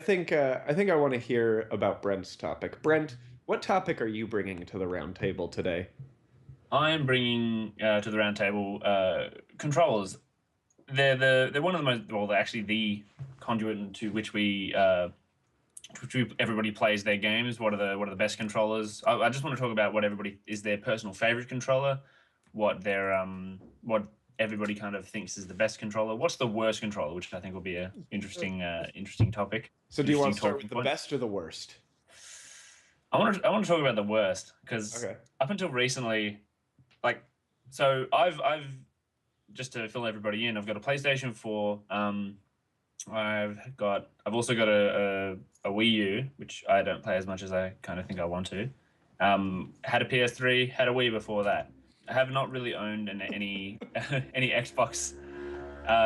I want to hear about Brent's topic. Brent, what topic are you bringing to the round table today? I am bringing to the round table controllers. They're one of the most well, they're actually the conduit to which everybody plays their games. What are the best controllers? I just want to talk about what everybody is their personal favorite controller, what everybody kind of thinks is the best controller. What's the worst controller, which I think will be a interesting topic, So do you want interesting to start talking with the point. best or the worst? I want to talk about the worst because Okay. up until recently, like, so I've just to fill everybody in, I've got a PlayStation 4. I've also got a Wii U, which I don't play as much as I kind of think I want to. Had a PS3, had a Wii before that. I have not really owned any any Xbox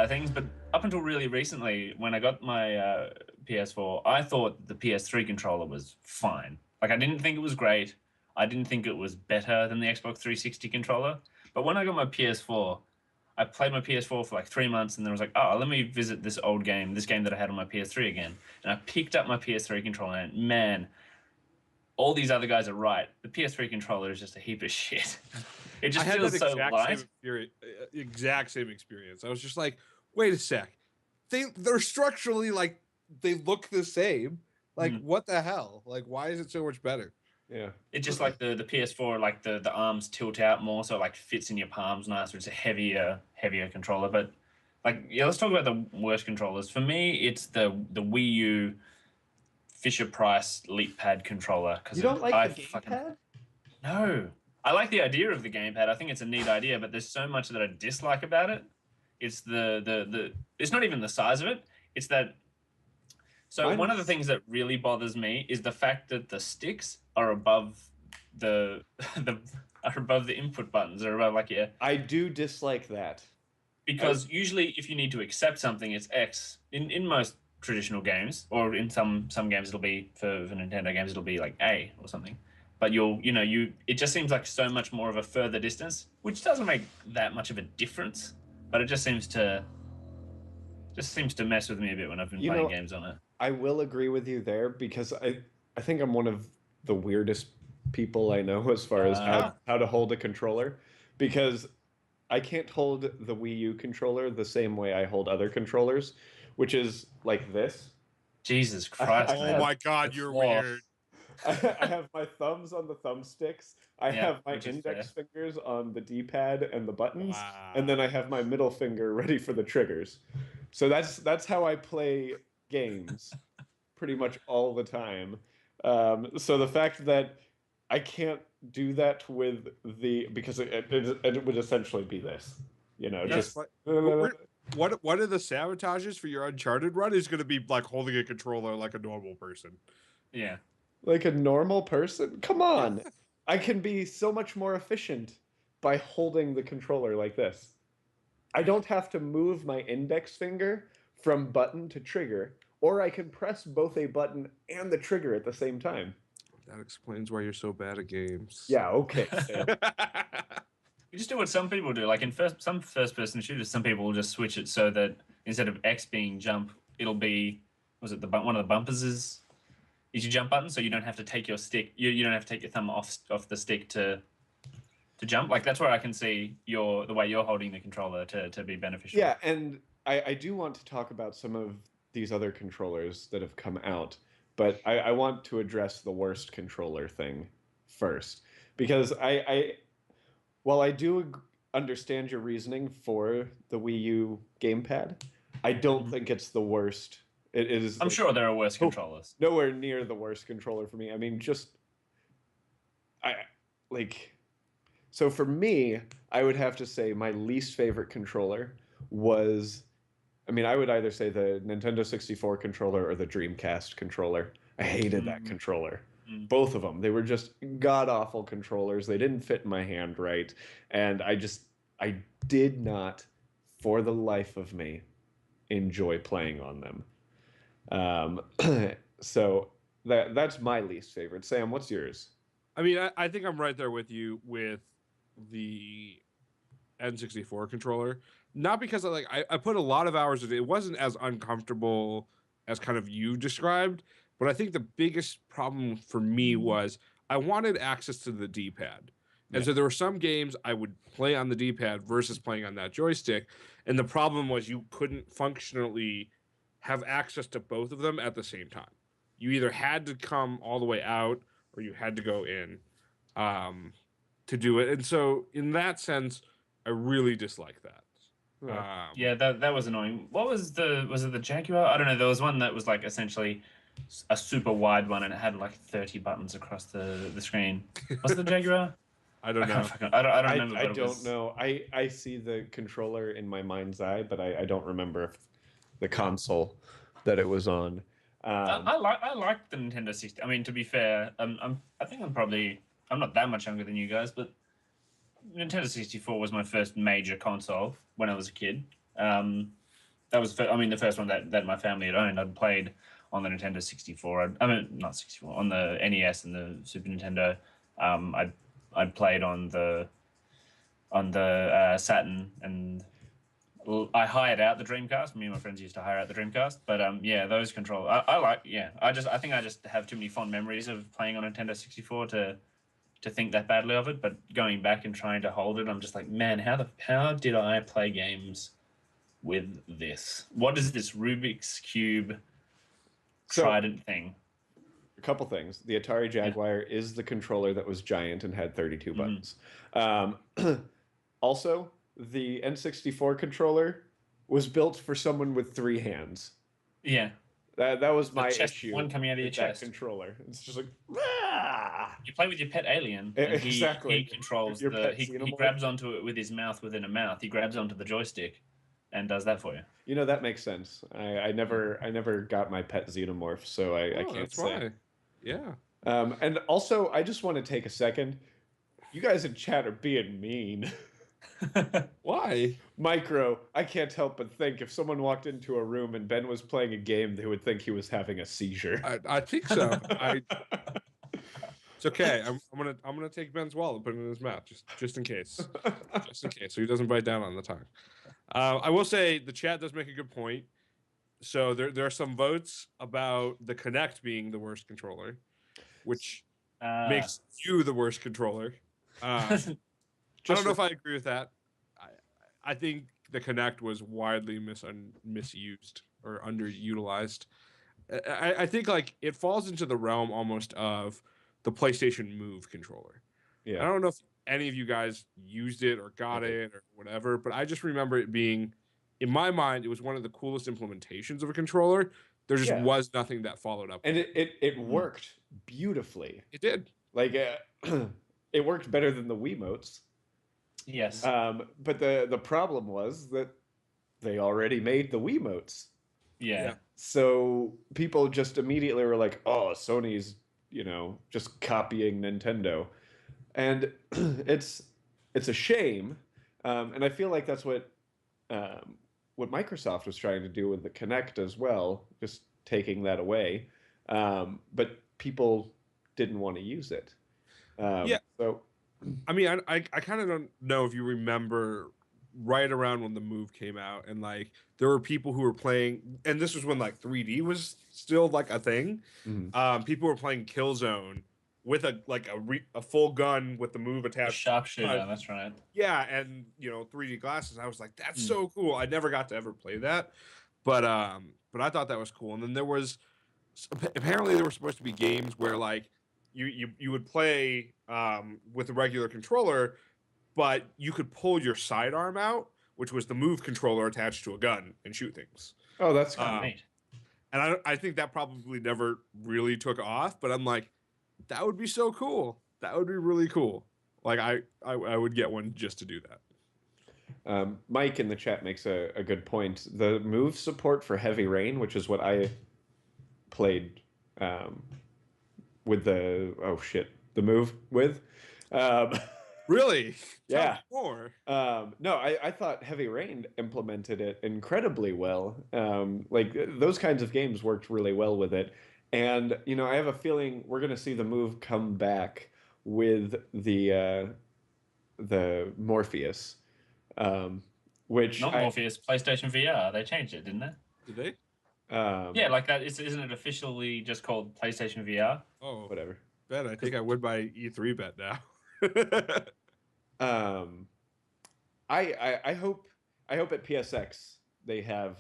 things, but up until really recently, when I got my PS4, I thought the PS3 controller was fine. Like I didn't think it was great. I didn't think it was better than the Xbox 360 controller. But when I got my PS4, I played my PS4 for like 3 months, and then I was like, oh, let me visit this game that I had on my PS3 again. And I picked up my PS3 controller, and man, all these other guys are right. The PS3 controller is just a heap of shit. It I just had that feels so light. exact same experience. I was just like, wait a sec. They're structurally like they look the same. Like what the hell? Like why is it so much better? Yeah. It's just like the PS4, like the arms tilt out more, so it like fits in your palms nicer. It's a heavier controller. But like, yeah, let's talk about the worst controllers. For me, it's the Wii U Fisher Price Leap Pad controller You because don't like I the fucking gamepad? no. I like the idea of the gamepad. I think it's a neat idea, but there's so much that I dislike about it. It's the it's not even the size of it. It's that so Mine one of the is things that really bothers me is the fact that the sticks are above the the are above the input buttons. They're above like yeah. I do dislike that. I, Because usually if you need to accept something, it's X. In most traditional games, or in some games it'll be for Nintendo games it'll be like A or something. But you it just seems like so much more of a further distance, which doesn't make that much of a difference. But it just seems to mess with me a bit when I've been you playing know, games on it. I will agree with you there because I think I'm one of the weirdest people I know as far as Uh, how to hold a controller because I can't hold the Wii U controller the same way I hold other controllers, which is like this. Jesus I Christ, Oh man. have my god, That's you're law. weird. I have my thumbs on the thumbsticks. I Yeah, have my which is index fair. fingers on the D-pad and the buttons, and then I Wow. have my middle finger ready for the triggers. So that's how I play games pretty much all the time. So the fact that I can't do that with the because it would essentially be this, That's Yeah. just fun. What are the sabotages for your Uncharted run is going to be like holding a controller like a normal person. Yeah. like a normal person. Come Yeah. on, I can be so much more efficient by holding the controller like this. I don't have to move my index finger from button to trigger, or I can press both a button and the trigger at the same time. That explains why you're so bad at games. Yeah, okay, Sam. You just do what some people do. Like in some first person shooters, some people will just switch it so that instead of X being jump, it'll be was it one of the bumpers is your jump button, so you don't have to take your stick. You don't have to take your thumb off the stick to jump. Like that's where I can see the way you're holding the controller to be beneficial. Yeah, and I do want to talk about some of these other controllers that have come out, but I want to address the worst controller thing first. Because while I do understand your reasoning for the Wii U gamepad, I don't Mhm. think it's the worst. It is I'm like sure there are worse oh, controllers. nowhere near the worst controller for me. I mean, just I like so for me, I would have to say my least favorite controller was I mean, I would either say the Nintendo 64 controller or the Dreamcast controller. I hated that Mm, controller. mm. Both of them. They were just god awful controllers. They didn't fit in my hand right. And I did not, for the life of me, enjoy playing on them. So that's my least favorite. Sam, what's yours? I mean, I think I'm right there with you with the N64 controller. Not because I put a lot of hours in it. It wasn't as uncomfortable as kind of you described. But I think the biggest problem for me was I wanted access to the D-pad. And so there were some games I would play on the D-pad versus playing on that joystick. And the problem was you couldn't functionally have access to both of them at the same time. You either had to come all the way out or you had to go in to do it. And so in that sense, I really dislike that. Yeah, that was annoying. What was it the Jaguar? I don't know. There was one that was like essentially a super wide one, and it had like 30 buttons across the screen. Was it the Jaguar? I don't know. I don't remember. I don't know. I see the controller in my mind's eye, but I don't remember if the console that it was on. I like the Nintendo 60. I mean, to be fair, I think I'm not that much younger than you guys, but Nintendo 64 was my first major console when I was a kid. That was the first one that my family had owned. I'd played on the Nintendo 64. I mean, not 64, on the NES and the Super Nintendo. I'd played on the Saturn, and I hired out the Dreamcast. Me and my friends used to hire out the Dreamcast. But yeah, those controls I like. Yeah, I think I just have too many fond memories of playing on Nintendo 64 to think that badly of it. But going back and trying to hold it, I'm just like, man, how did I play games with this? What is this Rubik's Cube trident thing? A couple things. The Atari Jaguar is the controller that was giant and had 32 buttons. Also, the N64 controller was built for someone with 3 hands. Yeah. That was my issue. One coming out of your chest. That controller. It's just like, you play with your pet alien. And exactly. He controls he grabs onto it with his mouth within a mouth. He grabs onto the joystick and does that for you. You know, that makes sense. I never got my pet xenomorph, so I can't that's say. Why. Yeah. And also, I just want to take a second. You guys in chat are being mean. Why? Micro, I can't help but think if someone walked into a room and Ben was playing a game, they would think he was having a seizure. I think so. It's okay. I'm gonna take Ben's wallet and put it in his mouth just in case. Just in case, so he doesn't bite down on the tongue. I will say the chat does make a good point. So there are some votes about the Kinect being the worst controller, which makes you the worst controller. I don't know if I agree with that. I think the Kinect was widely misused or underutilized. I think like it falls into the realm almost of the PlayStation Move controller. Yeah. I don't know if any of you guys used it or got it or whatever, but I just remember it being, in my mind, it was one of the coolest implementations of a controller. There just was nothing that followed up. And it worked beautifully. It did. Like it worked better than the Wiimotes. Yes. But the problem was that they already made the Wiimotes. Yeah. So people just immediately were like, "Oh, Sony's, just copying Nintendo," and it's a shame. And I feel like that's what Microsoft was trying to do with the Kinect as well, just taking that away. But people didn't want to use it. So. I mean, I kind of don't know if you remember right around when the Move came out, and like there were people who were playing, and this was when like 3D was still like a thing. Mm-hmm. People were playing Killzone with a full gun with the Move attached. Sharpshooter, that's right. Yeah, and 3D glasses. I was like, that's so cool. I never got to ever play that, but I thought that was cool. And then apparently there were supposed to be games where like you would play with a regular controller, but you could pull your sidearm out, which was the Move controller attached to a gun, and shoot things. Oh, that's kind of neat. And I think that probably never really took off, but I'm like, that would be so cool. That would be really cool. Like I would get one just to do that. Mike in the chat makes a good point. The Move support for Heavy Rain, which is what I played with the Move with. Really? Yeah. More. No, I thought Heavy Rain implemented it incredibly well. Like those kinds of games worked really well with it. And I have a feeling we're going to see the Move come back with the Morpheus, which Morpheus, PlayStation VR. They changed it, didn't they? Did they? Yeah, like that. Isn't it officially just called PlayStation VR? Oh, whatever. Ben, I think I would buy E3 bet now. Um, I hope at PSX they have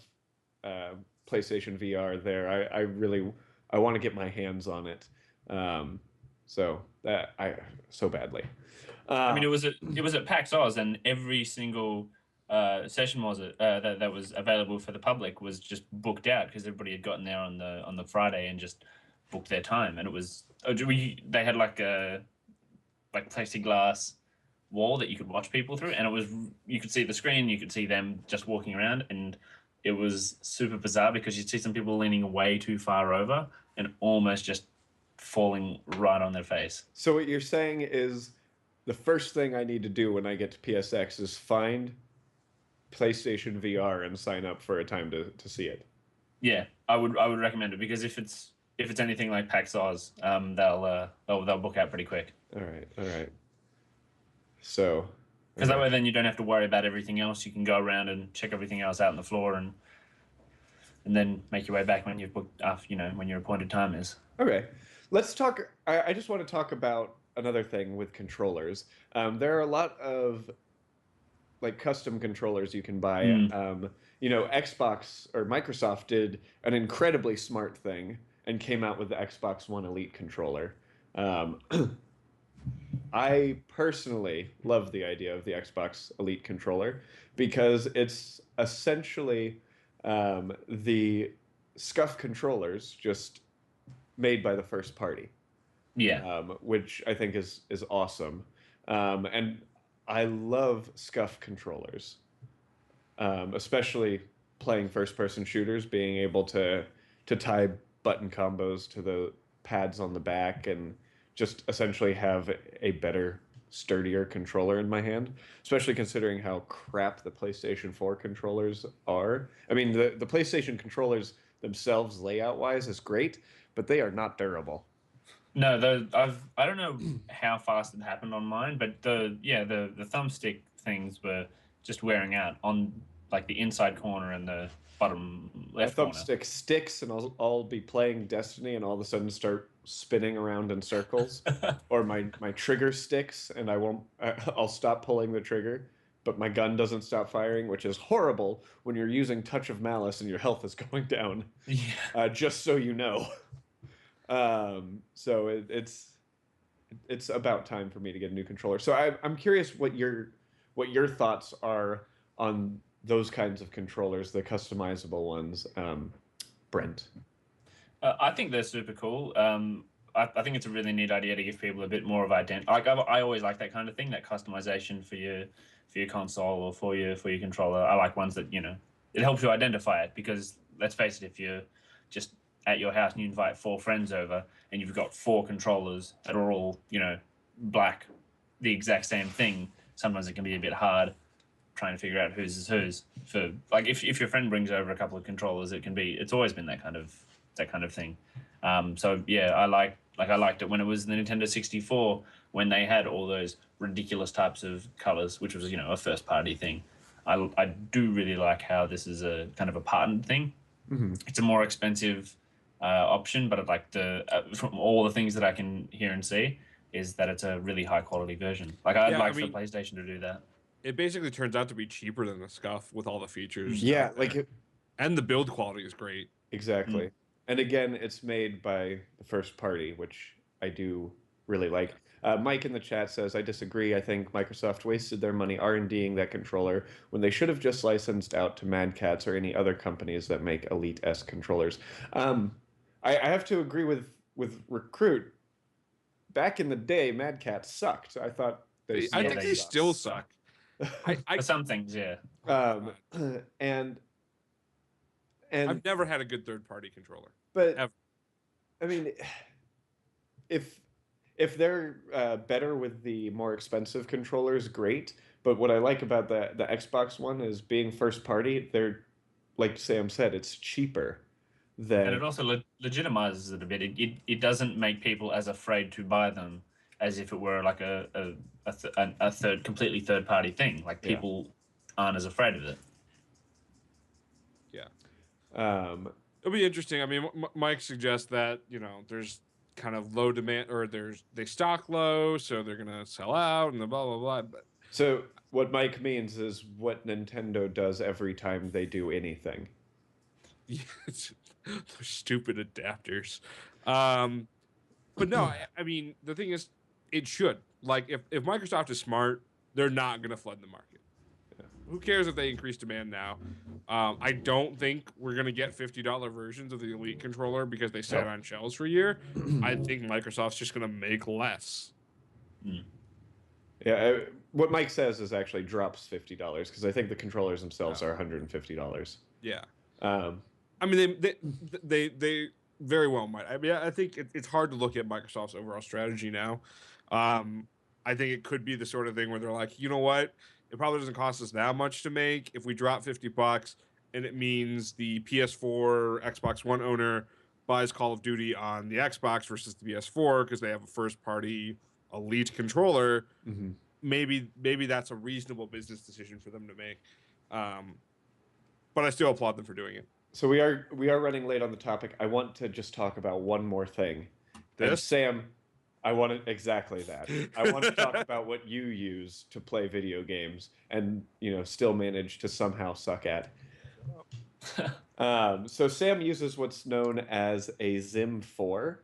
PlayStation VR there. I really I want to get my hands on it. Um, so that I so badly. I mean, Uh, it was at PAX Oz, and every single session that was available for the public was just booked out because everybody had gotten there on the Friday and just booked their time, and it was they had like a plexiglass wall that you could watch people through, and it was you could see the screen, you could see them just walking around, and it was super bizarre because you'd see some people leaning way too far over and almost just falling right on their face. so what you're saying is the first thing I need to do when I get to PSX is find PlayStation VR and sign up for a time to see it. Yeah, I would recommend it because if it's anything like PAX Oz, they'll book out pretty quick. All right, all right. So, Because that okay. way, then you don't have to worry about everything else. You can go around and check everything else out on the floor, and then make your way back when you've booked off. When your appointed time is. Okay, let's talk. I just want to talk about another thing with controllers. There are a lot of like custom controllers you can buy. Mm. Xbox or Microsoft did an incredibly smart thing and came out with the Xbox One Elite controller. Um, I personally love the idea of the Xbox Elite controller because it's essentially the SCUF controllers just made by the first party, Yeah. which I think is awesome. And I love SCUF controllers, especially playing first-person shooters, being able to tie button combos to the pads on the back and just essentially have a better, sturdier controller in my hand, especially considering how crap the PlayStation 4 controllers are. I mean, the PlayStation controllers themselves, layout-wise, is great, but they are not durable. No, I don't know how fast it happened on mine, but the thumbstick things were just wearing out on like the inside corner and the bottom My left corner. thumbstick sticks, and I'll be playing Destiny, and all of a sudden start spinning around in circles, or my trigger sticks, and I'll stop pulling the trigger, but my gun doesn't stop firing, which is horrible when you're using Touch of Malice and your health is going down. Yeah. Just so you know. So it's about time for me to get a new controller. So I'm curious what your thoughts are on those kinds of controllers, the customizable ones, Brent. I think they're super cool. I think it's a really neat idea to give people a bit more of identity. Like I always like that kind of thing, that customization for your console or for your controller. I like ones that it helps you identify it because let's face it, if you're just at your house and you invite 4 friends over and you've got 4 controllers that are all black, the exact same thing, sometimes it can be a bit hard trying to figure out whose is whose. For like if your friend brings over a couple of controllers, it's always been that kind of thing. So yeah, I liked it when it was the Nintendo 64 when they had all those ridiculous types of colors, which was a first party thing. I do really like how this is a kind of a patented thing. Mm-hmm. It's a more expensive option, but I'd like from all the things that I can hear and see is that it's a really high quality version. Like I'd like for PlayStation to do that. It basically turns out to be cheaper than the SCUF with all the features. Yeah, like and the build quality is great. Exactly. Mm. And again, it's made by the first party, which I do really like. Mike in the chat says, I disagree. I think Microsoft wasted their money R&Ding that controller when they should have just licensed out to Mad Catz or any other companies that make Elite-S controllers. I have to agree with Recruit. Back in the day, Mad Catz sucked. I thought I think they still suck. For some things, yeah. And I've never had a good third-party controller. But ever. I mean, if they're better with the more expensive controllers, great. But what I like about the Xbox One is being first party. They're like Sam said, it's cheaper than. And it also legitimizes it a bit. It doesn't make people as afraid to buy them as if it were like a completely third party thing. Like people aren't as afraid of it. Yeah. It'll be interesting. I mean, Mike suggests that there's kind of low demand, or they stock low, so they're gonna sell out and the blah blah blah. But So what Mike means is what Nintendo does every time they do anything. yeah, they're stupid adapters. But no, I mean the thing is, it should. Like if Microsoft is smart, they're not gonna flood the market. Who cares if they increase demand now? I don't think we're gonna get $50 versions of the Elite controller because they sat on shelves for a year. I think Microsoft's just gonna make less. Yeah, what Mike says is actually drops $50 because I think the controllers themselves are $150. Yeah. I mean, they very well might. I mean, I think it's hard to look at Microsoft's overall strategy now. I think it could be the sort of thing where they're like, you know what? It probably doesn't cost us that much to make if we drop $50, and it means the PS4, Xbox One owner buys Call of Duty on the Xbox versus the PS4 because they have a first-party Elite controller. Mm-hmm. Maybe that's a reasonable business decision for them to make. But I still applaud them for doing it. So we are running late on the topic. I want to just talk about one more thing. And Sam, I want to exactly that. I want to talk about what you use to play video games and still manage to somehow suck at. So Sam uses what's known as a ZIM4,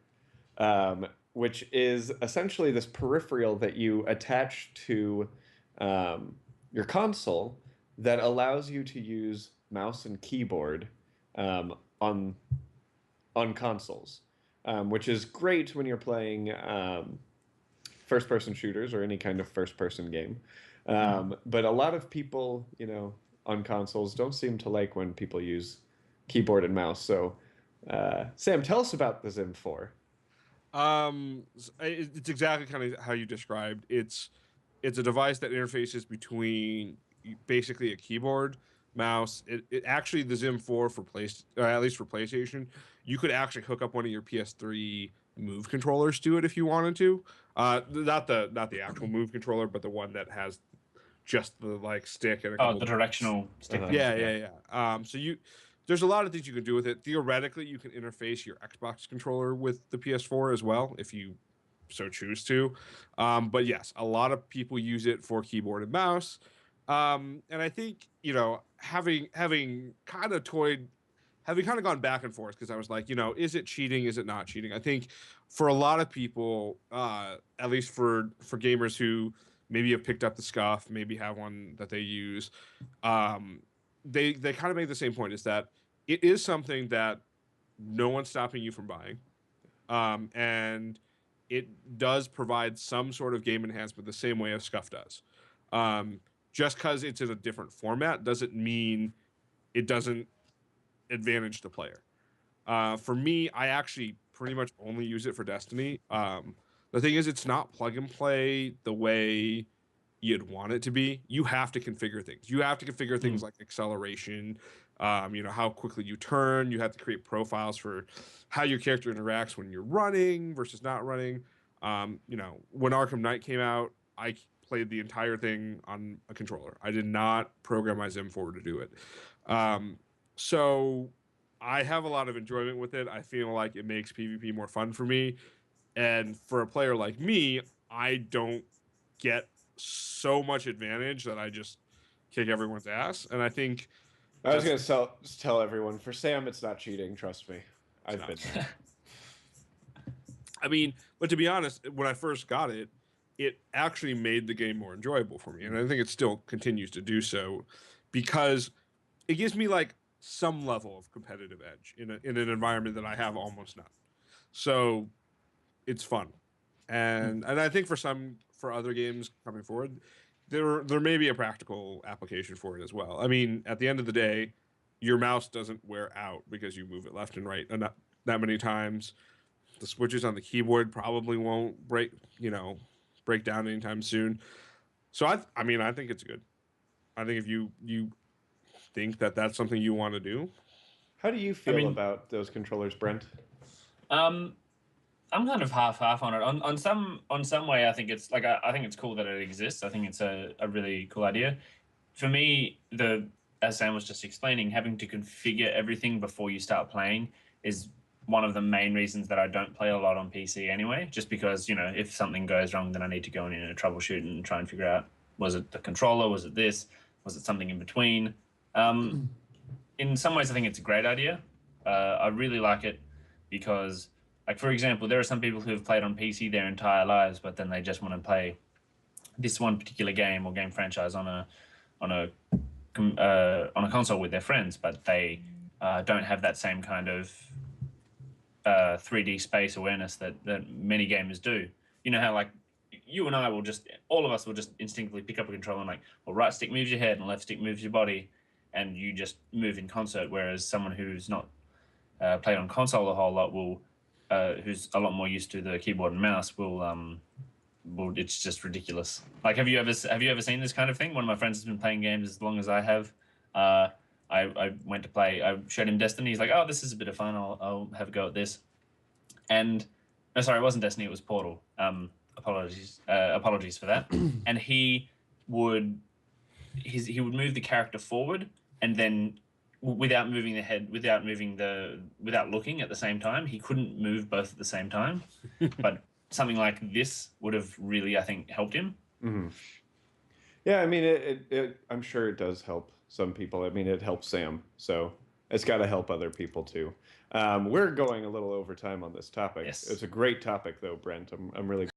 which is essentially this peripheral that you attach to your console that allows you to use mouse and keyboard on consoles, which is great when you're playing first-person shooters or any kind of first-person game. But a lot of people, on consoles don't seem to like when people use keyboard and mouse. So, Sam, tell us about the ZIM4. It's exactly kind of how you described. It's a device that interfaces between basically a keyboard, mouse. It actually, the ZIM4 for at least for PlayStation, you could actually hook up one of your PS3 Move controllers to it if you wanted to. Not the actual Move controller, but the one that has just the stick and a couple the directional stick. Yeah. So there's a lot of things you can do with it. Theoretically, you can interface your Xbox controller with the PS4 as well if you so choose to. But yes, a lot of people use it for keyboard and mouse. And I think, having kind of gone back and forth, because I was like, is it cheating? Is it not cheating? I think for a lot of people, at least for gamers who maybe have picked up the scuff, maybe have one that they use, they kind of make the same point, is that it is something that no one's stopping you from buying. And it does provide some sort of game enhancement the same way as scuff does. Just because it's in a different format doesn't mean it doesn't advantage the player. For me, I actually pretty much only use it for Destiny. The thing is, it's not plug and play the way you'd want it to be. You have to configure things. You have to configure things like acceleration, how quickly you turn. You have to create profiles for how your character interacts when you're running versus not running. When Arkham Knight came out, I played the entire thing on a controller. I did not program my ZIM4 to do it. So I have a lot of enjoyment with it. I feel like it makes PvP more fun for me. And for a player like me, I don't get so much advantage that I just kick everyone's ass. And I think I was going to tell everyone, for Sam, it's not cheating. Trust me. I've been there. I mean, but to be honest, when I first got it, it actually made the game more enjoyable for me. And I think it still continues to do so because it gives me some level of competitive edge in an environment that I have almost none. So it's fun. And I think for other games coming forward, there may be a practical application for it as well. I mean, at the end of the day, your mouse doesn't wear out because you move it left and right enough that many times. The switches on the keyboard probably won't break down anytime soon. So I think it's good. I think if you think that that's something you want to do. How do you feel about those controllers, Brent? I'm kind of half on it. On some way, I think it's I think it's cool that it exists. I think it's a really cool idea. For me, the as Sam was just explaining, having to configure everything before you start playing is one of the main reasons that I don't play a lot on PC anyway, just because, if something goes wrong, then I need to go in and troubleshoot and try and figure out, was it the controller? Was it this? Was it something in between? In some ways, I think it's a great idea. I really like it because, like, for example, there are some people who have played on PC their entire lives, but then they just want to play this one particular game or game franchise on a console with their friends, but they don't have that same kind of 3D space awareness that many gamers do. You know how, like, you and I all of us will just instinctively pick up a controller and, like, well, right stick moves your head and left stick moves your body, and you just move in concert, whereas someone who's not played on console a whole lot who's a lot more used to the keyboard and mouse will it's just ridiculous. Like, have you ever seen this kind of thing? One of my friends has been playing games as long as I have. I went to play. I showed him Destiny. He's like, "Oh, this is a bit of fun. I'll have a go at this." And no, sorry, it wasn't Destiny. It was Portal. Apologies for that. And he would move the character forward, and then without moving the head, without looking at the same time, he couldn't move both at the same time. But something like this would have really, I think, helped him. Mm-hmm. Yeah, I mean, I'm sure it does help some people. I mean, it helps Sam, so it's got to help other people too. We're going a little over time on this topic. Yes. It's a great topic, though, Brent. I'm really